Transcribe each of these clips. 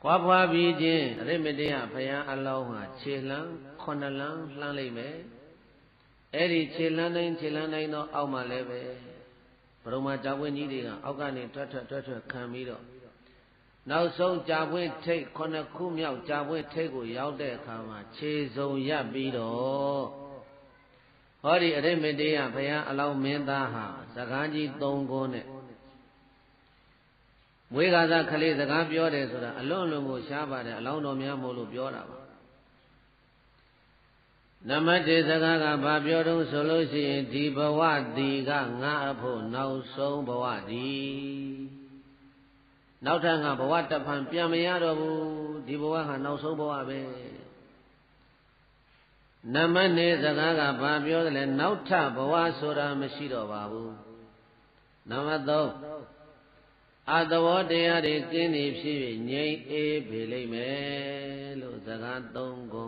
ဖွာဖွာပြီးချင်းအရိမတေယဘုရားအလောင်းဟာခြေလှမ်း9လမ်းလှမ်းလိုက်မယ်အဲ့ဒီခြေလှမ်းတိုင်းတော့အောက်မှာလည်းပဲဘုံမှာကြာပွင့်ကြီးတွေကအောက်ကနေထွက်ခံပြီးတော့နောက်ဆုံးကြာပွင့်ထိတ်9ခုမြောက်ကြာပွင့်ထိတ်ကိုရောက်တဲ့အခါမှာခြေစုံရပ်ပြီးတော့ဟောဒီအရိမတေယဘုရားအလောင်းမင်းသားဟာစကားကြီး3ခုနဲ့မွေးကားသားကလေးစကားပြောတယ်ဆိုတာအလွန်ကိုရှားပါတယ်အလောင်းတော်များမို့လို့ပြောတာပါနမတေစကားကဘာပြောတုံးဆိုလို့ရှိရင်ဒီဘဝဒီကငါအဖို့နောက်ဆုံးဘဝဒီနောက်ထပ်ငါဘဝတဖန်ပြန်မရတော့ဘူးဒီဘဝဟာနောက်ဆုံးဘဝပဲနမနေစကားကဘာပြောတယ်လဲနောက်ထပ်ဘဝဆိုတာမရှိတော့ပါဘူးနံပါတ်3အတဝတရားတွေကင်းနေဖြစ်၍ငြိမ်အေးပေလိမ့်မယ်လို့စကား3ခု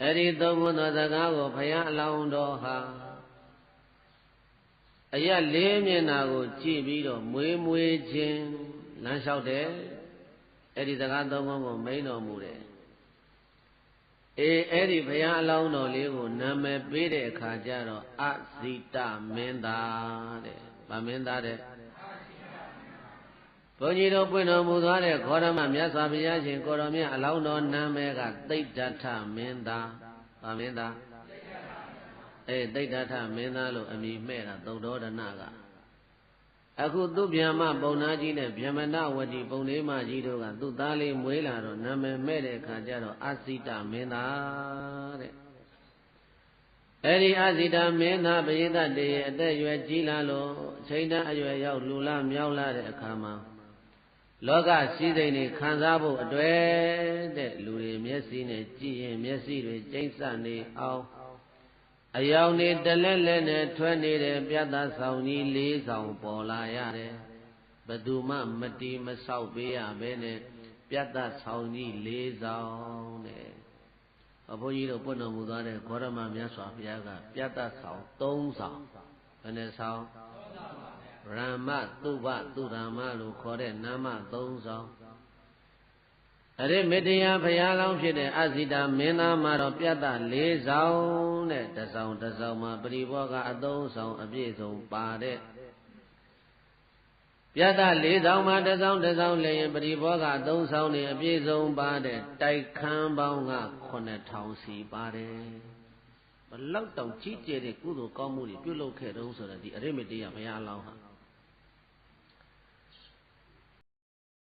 အဲ့ဒီ3ခုသောစကားကိုဘုရားအလောင်းတော်ဟာအရ4မျက်နှာကိုကြည့်ပြီးတော့မွေးခြင်းလမ်းလျှောက်တယ်အဲ့ဒီစကား3ခုကိုမိန်တော်မူတယ်အဲ့ဒီဘုရားအလောင်းတော်လေးကိုနာမည်ပေးတဲ့အခါကျတော့အဇိတမင်းသားတဲ့ဗာမင်းသားတဲ့ဘုန်းကြီးတို့ပွင့်တော်မူသွားတဲ့ခောရမမြတ်စွာဘုရားရှင်ကိုတော်မြတ်အလောင်းတော်နာမည်ကသိဒ္ဓထမင်းသားဗာမင်းသားသိဒ္ဓထမင်းသားလို့အမည်မဲ့တာသုဒ္ဓောဒနာကအခုသူဗျာမပုံနာကြီးနဲ့ဗျမနဝတီပုံလေးမကြီးတို့ကသူ့သားလေးမွေးလာတော့နာမည်မဲ့တဲ့အခါကျတော့အဇိတမင်းသားတဲ့အဲ့ဒီအဇိတမင်းသားပရိသတ်တွေအသက်ရွယ်ကြီးလာလို့အချိန်တန်းအရွယ်ရောက်လူလာမြောက်လာတဲ့အခါမှာလောကစည်းစိမ်တွေခံစားဖို့အတွက်တဲ့လူတွေမျက်စိနဲ့ကြည့်ရင်မျက်စိတွေကျိန်းစနေအောင်အယောင်နေတလဲလဲနဲ့ထွက်နေတဲ့ပြတ်သားဆောင်ကြီး4ဆောင်ပေါ်လာရတယ်ဘယ်သူမှမတီးမဆောက်ပေးရဘဲနဲ့ပြတ်သားဆောင်ကြီး4ဆောင်တဲ့ဘုန်းကြီးတို့ပွင့်တော်မူသွားတဲ့ဂေါရမမြတ်စွာဘုရားကပြတ်သားဆောင်3ဆောင်ဘယ်နဲ့ဆောင်ရမ္မသုဘသုဓမ္မလို့ခေါ်တဲ့နာမ3ဆောင်အရိမတေယဘုရားလောင်းဖြစ်တဲ့အဇိတမင်းသားမှာတော့ပြတ်သား4ဆောင်တဲ့တစ်ဆောင်မှာပရိဘောကအ3ဆောင်အပြည့်စုံပါတဲ့ပြတ်သား4ဆောင်မှာတစ်ဆောင်လည်းရင်ပရိဘောက3ဆောင်နေအပြည့်စုံပါတဲ့တိုက်ခန်းပေါင်းက9000စီပါတယ်ဘလောက်တောင်ကြီးကျယ်တဲ့ကုသိုလ်ကောင်းမှုတွေပြုလုပ်ခဲ့တုံးဆိုတော့ဒီအရိမတေယဘုရားလောင်းဟာ